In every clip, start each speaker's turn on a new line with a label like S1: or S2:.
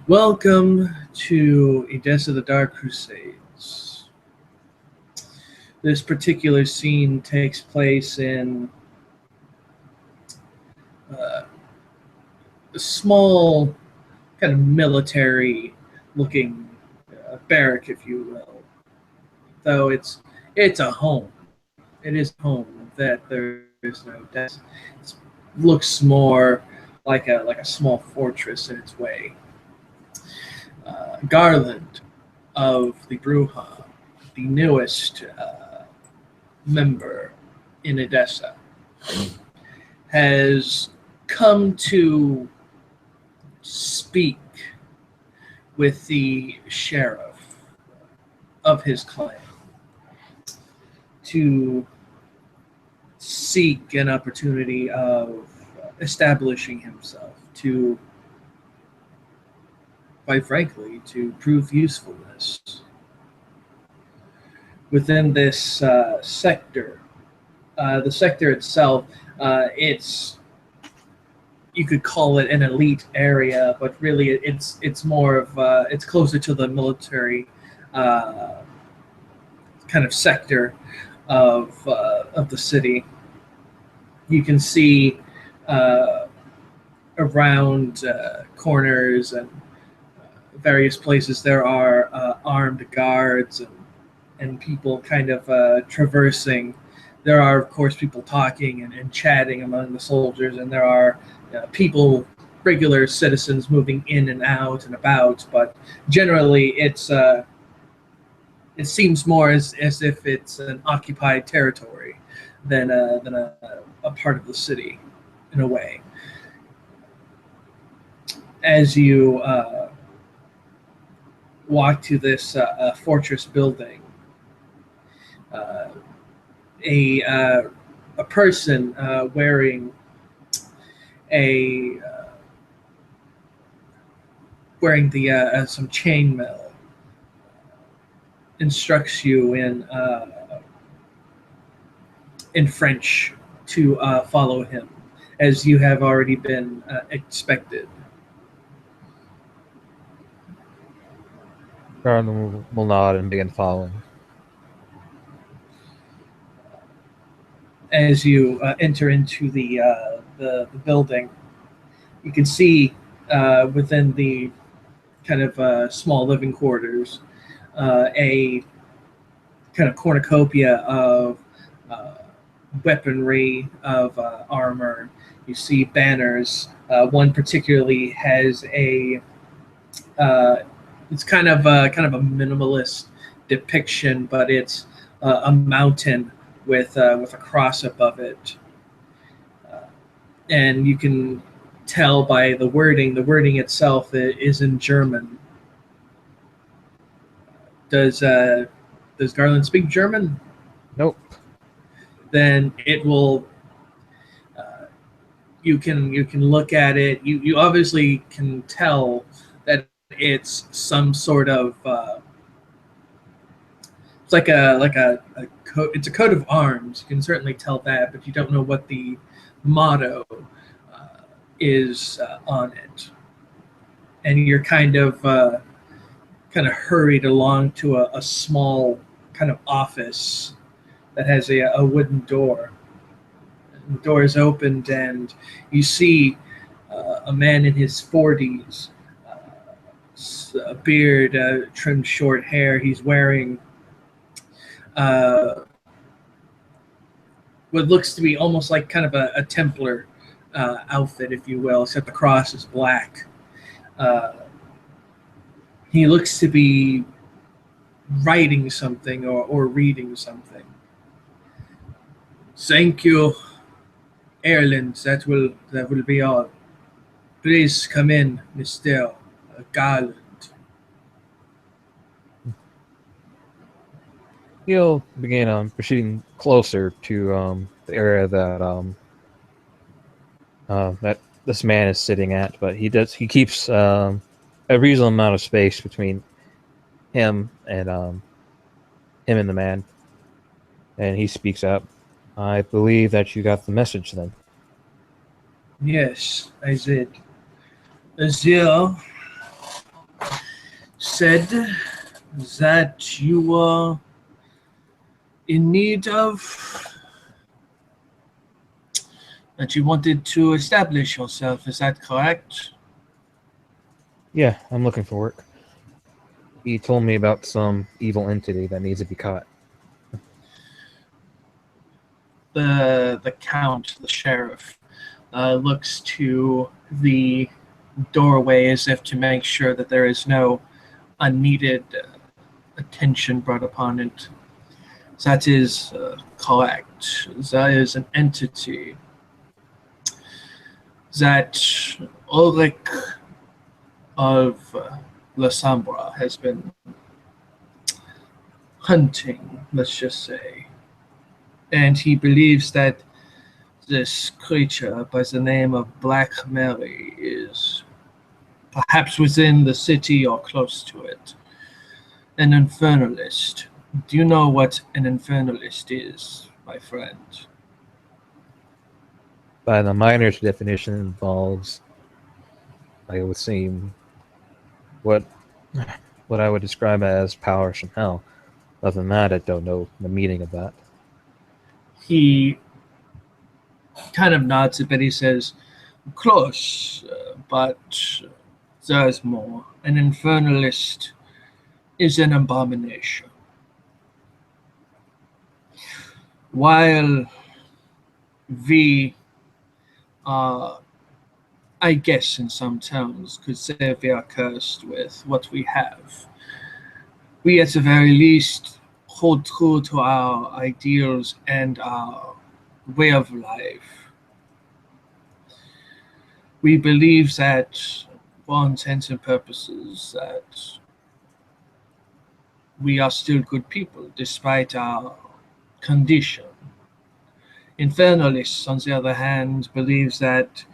S1: Welcome to Edessa the Dark Crusades. This particular scene takes place in uh, a small, kind of military looking barrack, if you will. Though it's a home. It is a home that there is no desk. It looks more like a small fortress in its way. Garland of the Bruja, the newest member in Edessa, has come to speak with the sheriff of his clan to seek an opportunity of establishing himself, to, quite frankly, to prove usefulness within this sector. The sector itself, it's you could call it an elite area, but really it's more of it's closer to the military uh, kind of sector of the city. You can see uh, around corners and various places there are armed guards and people kind of traversing. There are, of course, people talking and chatting among the soldiers, and there are people, regular citizens, moving in and out and about. But generally, it seems more as if it's an occupied territory than a part of the city, in a way. As you walk to this fortress building, uh, a person a wearing the some chainmail instructs you in French to follow him, as you have already been expected.
S2: Garland will nod and begin following.
S1: As you enter into the building, you can see within the kind of small living quarters a kind of cornucopia of uh, weaponry, of armor. You see banners. One particularly has uh, it's kind of a minimalist depiction, but it's a mountain with a cross above it, uh, and you can tell by the wording. The wording itself is in German. Does does Garland speak German?
S2: Nope.
S1: Then it will. Uh, you can look at it. You obviously can tell that it's some sort of. It's it's a coat of arms. You can certainly tell that, but you don't know what the motto uh, is on it. And you're kind of hurried along to a small kind of office that has a wooden door. And the door is opened, and you see a man in his 40s, a beard, trimmed short hair. He's wearing uh, what looks to be almost like kind of a Templar outfit, if you will, except the cross is black. Uh, he looks to be writing something or reading something. Thank you, Erland. That will be all. Please come in, Mr. Garland.
S2: He'll begin proceeding closer to the area that this man is sitting at, but he keeps a reasonable amount of space between him and the man, and he speaks up. I believe that you got the message then.
S1: Yes, I did. There said that you were in need of, that you wanted to establish yourself. Is that correct?
S2: Yeah, I'm looking for work. He told me about some evil entity that needs to be caught.
S1: The count, the sheriff, looks to the doorway as if to make sure that there is no unneeded attention brought upon it. That is correct. That is an entity that Ulrich of La Sombra has been hunting, let's just say. And he believes that this creature by the name of Black Mary is perhaps within the city or close to it. An infernalist. Do you know what an infernalist is, my friend?
S2: By the miner's definition, involves, like it would seem, what I would describe as powers from hell. Other than that, I don't know the meaning of that.
S1: He kind of nods a bit. He says, close, but there's more. An infernalist is an abomination. While we are, I guess in some terms, could say we are cursed with what we have, we at the very least hold true to our ideals and our way of life. We believe that, for all intents and purposes, that we are still good people despite our condition. Infernalists, on the other hand, believes that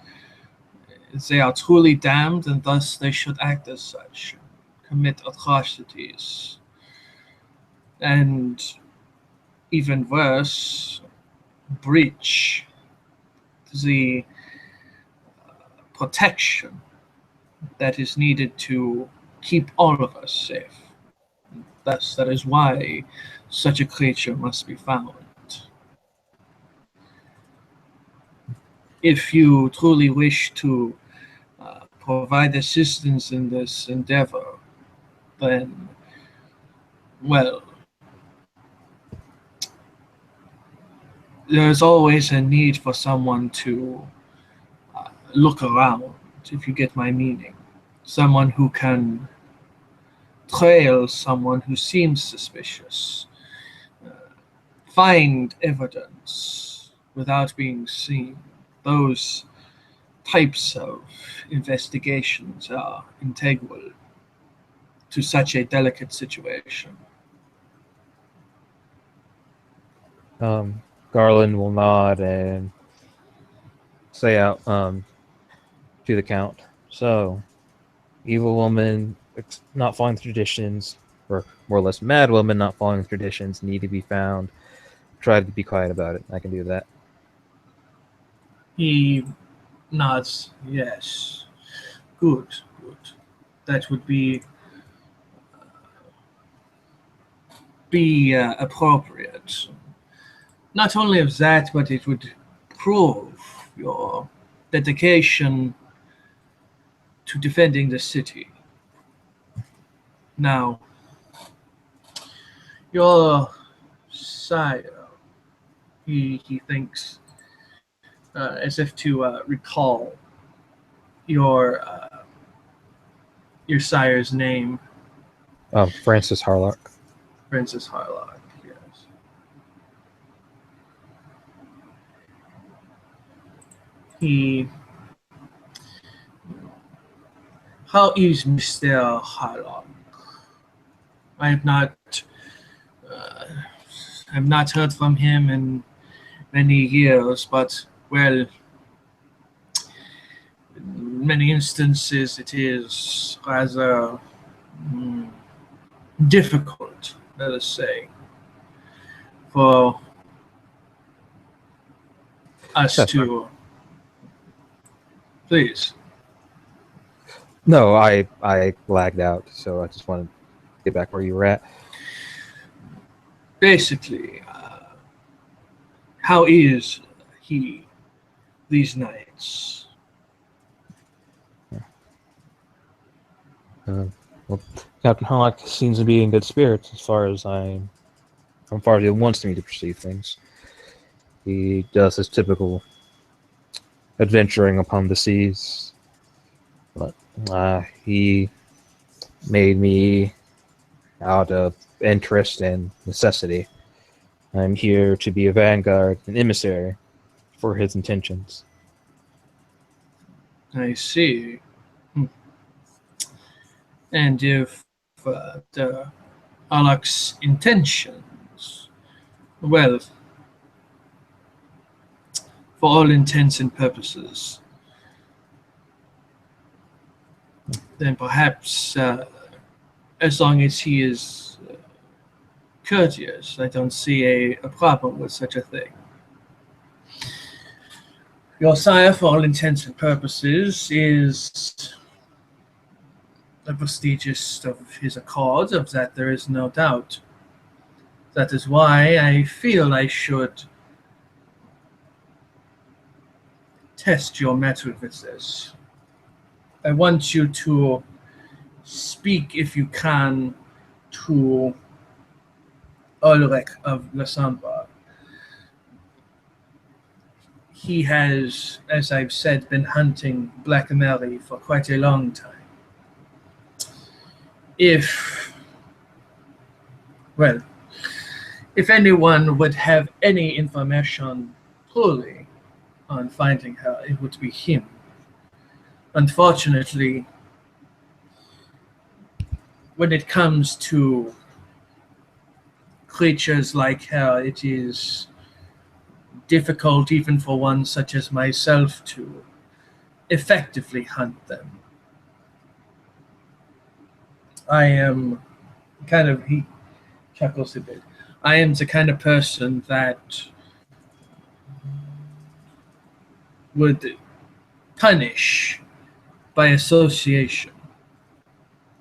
S1: they are truly damned and thus they should act as such, commit atrocities, and even worse, breach the protection that is needed to keep all of us safe. Thus, that is why such a creature must be found. If you truly wish to provide assistance in this endeavor, then, well, there's always a need for someone to look around, if you get my meaning. Someone who can trail someone who seems suspicious, uh, find evidence without being seen. Those types of investigations are integral to such a delicate situation.
S2: Garland will nod and say out to the count. So, evil woman not following traditions, or more or less mad woman not following traditions, need to be found. Try to be quiet about it. I can do that.
S1: He nods, yes. Good, good. That would be appropriate. Not only of that, but it would prove your dedication to defending the city. Now, your sire, he thinks as if to recall your uh, your sire's name,
S2: Francis Harlock.
S1: Princess Harlock. Yes. He. How is Mr. Harlock? I have not. Uh, I've not heard from him in many years, but well, in many instances it is rather mm, difficult, let us say, for us
S2: That's fine.
S1: to. Please.
S2: No, I lagged out, so I just wanted to get back where you were at.
S1: Basically, how is he these nights?
S2: Uh, well, Captain Harlock seems to be in good spirits as far as he wants me to perceive things. He does his typical adventuring upon the seas, but he made me out of interest and necessity. I'm here to be a vanguard and emissary for his intentions.
S1: I see. Hmm. And if the Alak's intentions, well, for all intents and purposes, then perhaps as long as he is courteous, I don't see a problem with such a thing. Your sire, for all intents and purposes, is the prestigious of his accord, of that there is no doubt. That is why I feel I should test your mettle with this. I want you to speak, if you can, to Ulrich of Lasamba. He has, as I've said, been hunting Black Mary for quite a long time. If, well, if anyone would have any information truly on finding her, it would be him. Unfortunately, when it comes to creatures like her, it is difficult even for one such as myself to effectively hunt them. I am he chuckles a bit. I am the kind of person that would punish by association,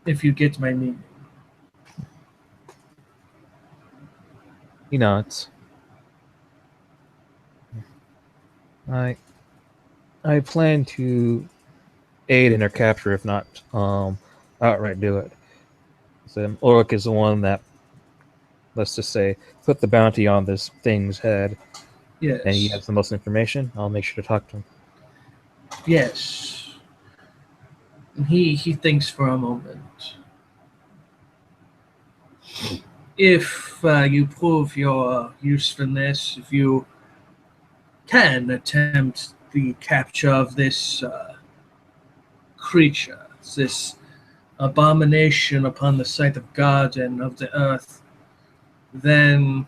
S1: if you get my meaning.
S2: He nods. I I plan to aid in her capture, if not outright do it. So Ulrich is the one that, let's just say, put the bounty on this thing's head, and he
S1: Yes.
S2: has the most information. I'll make sure to talk to him.
S1: Yes. He thinks for a moment. If you prove your usefulness, if you can attempt the capture of this creature, this abomination upon the sight of God and of the earth, then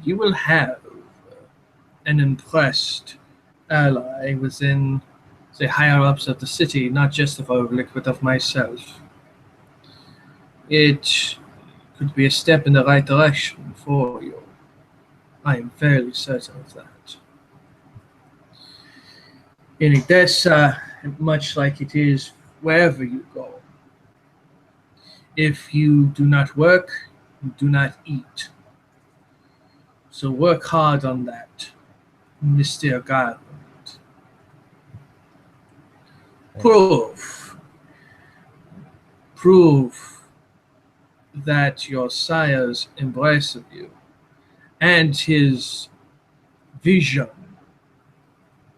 S1: you will have an impressed ally within the higher ups of the city, not just of Overlick, but of myself. It could be a step in the right direction for you. I am fairly certain of that. In Edessa, much like it is wherever you go, if you do not work, you do not eat. So work hard on that, Mr. Garland. Prove, prove that your sire's embrace of you and his vision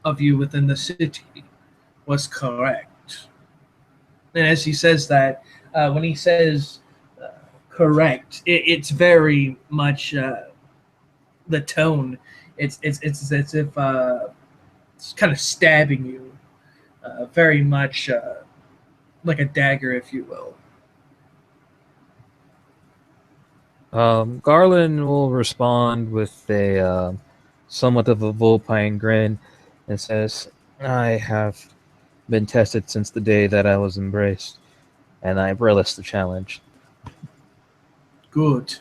S1: of you within the city was correct. And as he says that, when he says correct, it's very much the tone. It's as if it's kind of stabbing you, very much like a dagger, if you will.
S2: Garland will respond with a somewhat of a vulpine grin and says, I have been tested since the day that I was embraced, and I relish the challenge.
S1: Good.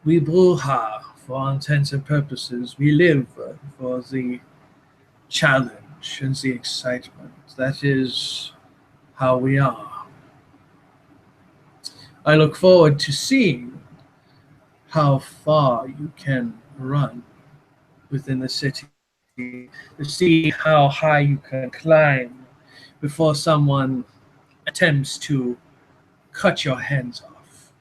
S1: We Bruja, for all intents and purposes, we live for the challenge and the excitement. That is how we are. I look forward to seeing how far you can run within the city, to see how high you can climb before someone attempts to cut your hands off.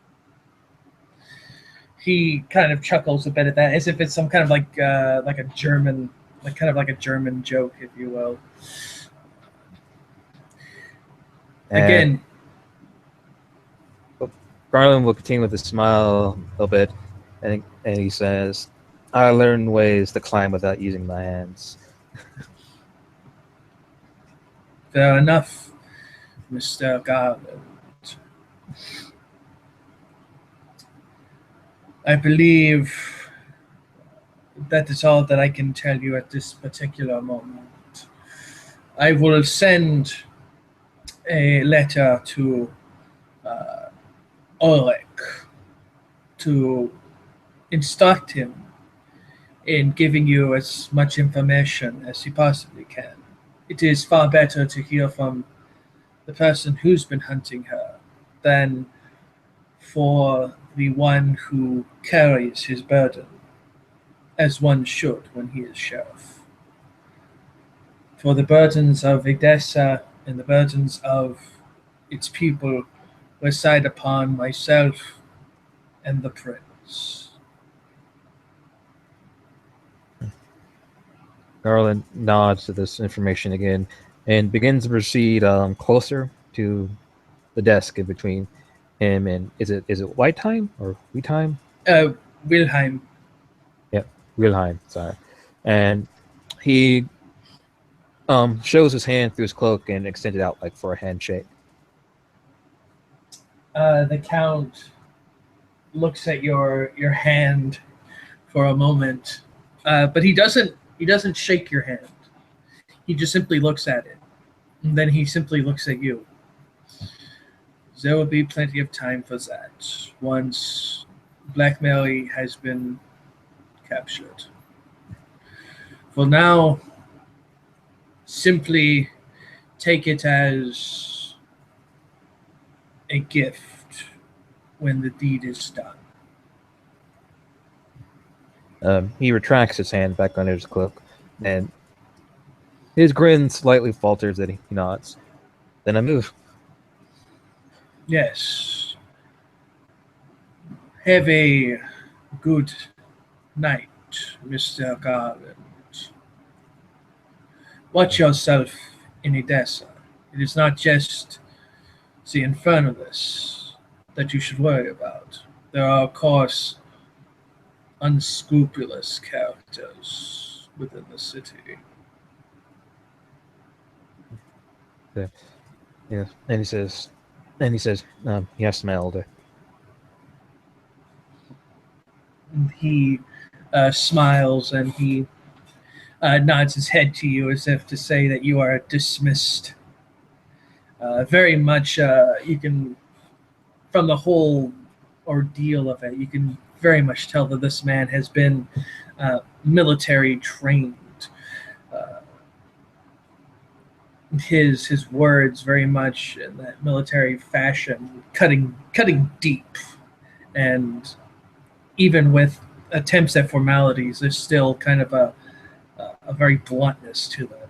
S1: He kind of chuckles a bit at that, as if it's some kind of like a German, like kind of like a German joke, if you will.
S2: And
S1: Again,
S2: Garland will continue with a smile a little bit, and he says, "I learned ways to climb without using my hands."
S1: fair enough, Mr. Garland. I believe that is all that I can tell you at this particular moment. I will send a letter to uh, Ulrich to instruct him in giving you as much information as he possibly can. It is far better to hear from the person who's been hunting her than for the one who carries his burden, as one should when he is sheriff. For the burdens of Edessa and the burdens of its people reside upon myself and the prince.
S2: Garland nods to this information again and begins to proceed closer to the desk in between him and is it Whitehime or Wheatheim?
S1: Uh, Wilhelm,
S2: Yeah, Wilhelm. Sorry, and he shows his hand through his cloak and extends it out like for a handshake.
S1: the count looks at your hand for a moment, but he doesn't shake your hand. He just simply looks at it, and then he simply looks at you. There will be plenty of time for that once Black Mary has been captured. For now, simply take it as a gift when the deed is done.
S2: He retracts his hand back under his cloak, and his grin slightly falters and he nods. Then I move.
S1: Yes. Have a good night, Mr. Garland. Watch yourself in Edessa. It is not just the Infernalists that you should worry about. There are, of course, unscrupulous characters within the city.
S2: Yeah, yeah. And he says, yes, my elder.
S1: And he smiles and he nods his head to you as if to say that you are dismissed. Very much, you can, from the whole ordeal of it, you can very much tell that this man has been military trained. Uh, his words very much in that military fashion, cutting deep, and even with attempts at formalities, there's still kind of a very bluntness to them.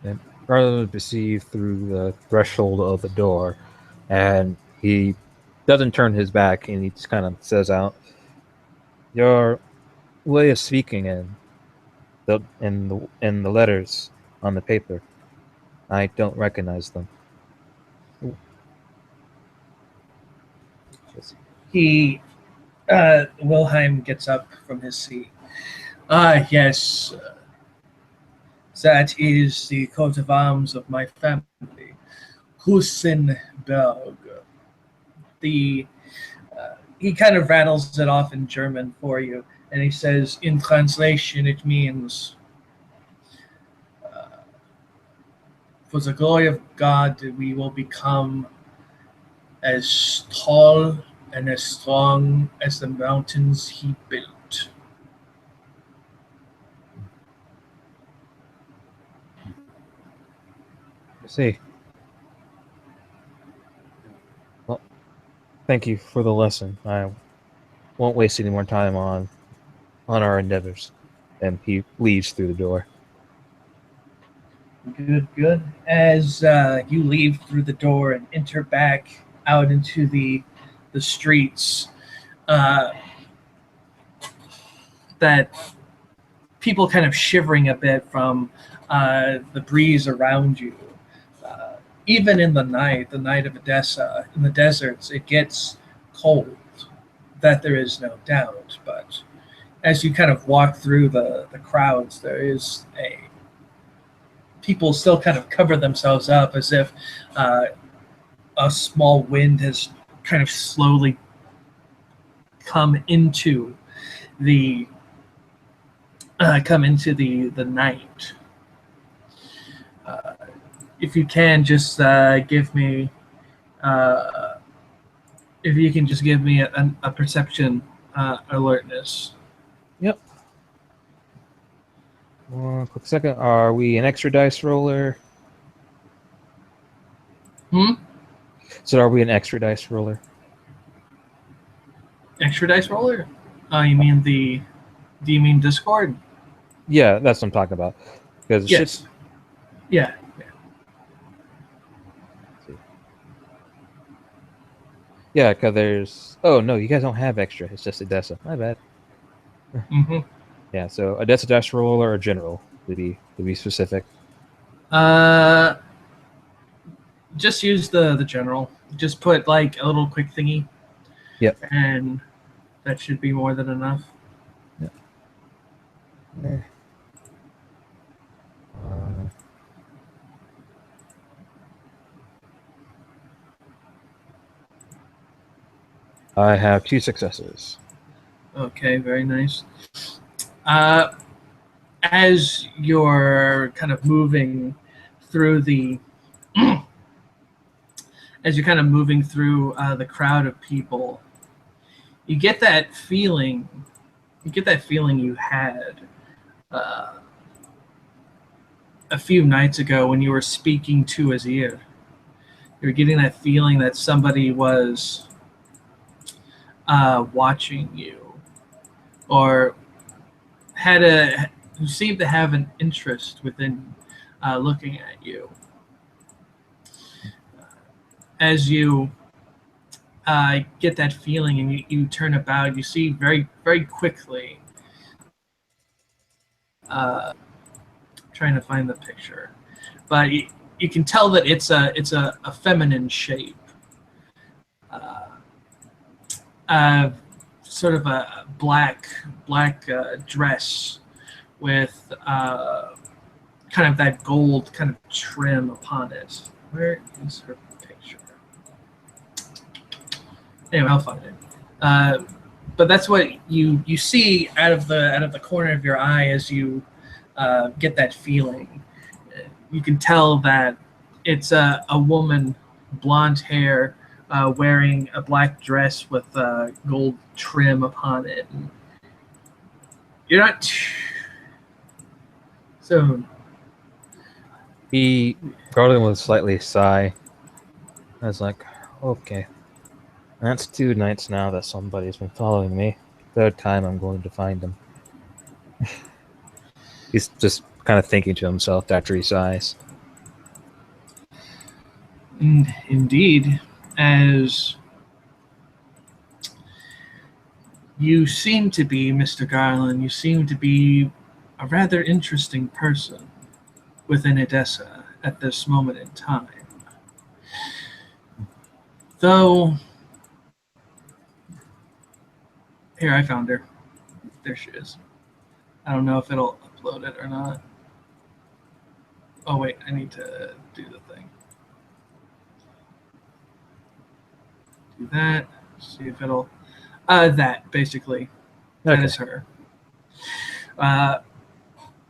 S2: And Garland is perceived through the threshold of the door, and he doesn't turn his back, and he just kind of says out, "Your way of speaking and the letters on the paper, I don't recognize them."
S1: He Wilhelm gets up from his seat. Ah, yes, that is the coat of arms of my family, Husenberg. The He kind of rattles it off in German for you, and he says, in translation, it means, "For the glory of God, we will become as tall and as strong as the mountains He built."
S2: I see. Well, thank you for the lesson. I won't waste any more time on our endeavors. And he leaves through the door.
S1: Good, good. As you leave through the door and enter back out into the streets, uh, that people kind of shivering a bit from the breeze around you. Uh, Even in the night of Edessa, in the deserts, it gets cold. That there is no doubt. But as you kind of walk through the crowds, there is a people still kind of cover themselves up as if uh, a small wind has kind of slowly come into the the night. Uh, if you can just give me, uh, if you can just give me a perception alertness.
S2: Yep. One quick second. Are we an extra dice roller?
S1: Hmm.
S2: So are we an extra dice roller?
S1: Extra dice roller? You mean the? Do you mean Discord?
S2: Yeah, that's what I'm talking about. Because
S1: Yes. Yeah.
S2: yeah, because there's. Oh no, you guys don't have extra. It's just Edessa. My bad.
S1: Mm-hmm.
S2: Yeah, so Odessa dice roller or general to be specific.
S1: Uh, just use the general. Just put like a little quick thingy,
S2: Yep.
S1: and that should be more than enough.
S2: Yep. Uh, I have 2 successes.
S1: Okay, very nice. Uh, as you're kind of moving through the as you're kind of moving through the crowd of people, you get that feeling. You get that feeling you had uh, a few nights ago when you were speaking to his ear. You're getting that feeling that somebody was watching you, or had a who seemed to have an interest within looking at you. As you get that feeling and you turn about, you see very very quickly. Trying to find the picture, but you can tell that it's a feminine shape. Uh, Sort of a black dress with kind of that gold kind of trim upon it. Where is her picture? Anyway, I'll find it. But that's what you see out of the corner of your eye as you get that feeling. You can tell that it's a woman, blonde hair, wearing a black dress with gold trim upon it. And you're not so.
S2: He Garland with a slightly sigh. I was like, okay. That's 2 nights now that somebody's been following me. Third time I'm going to find him. He's just kind of thinking to himself after he sighs.
S1: Indeed, as you seem to be, Mr. Garland, you seem to be a rather interesting person within Edessa at this moment in time. Though, here, I found her. There she is. I don't know if it'll upload it or not. Oh, wait, I need to do the thing. Do that. See if it'll. That, basically. That
S2: Okay.
S1: is her.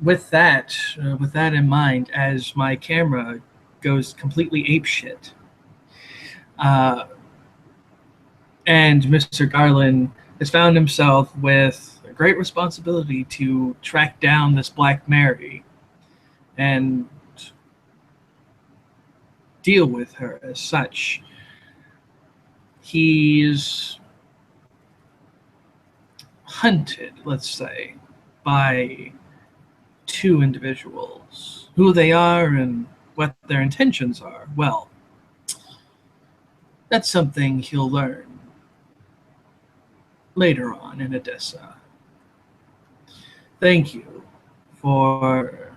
S1: With that in mind, as my camera goes completely apeshit, and Mr. Garland has found himself with a great responsibility to track down this Black Mary, and deal with her as such. He's hunted, let's say, by two individuals. Who they are and what their intentions are, well, that's something he'll learn later on in Edessa. Thank you for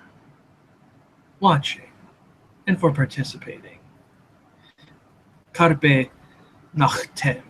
S1: watching and for participating. Carpe Noctem.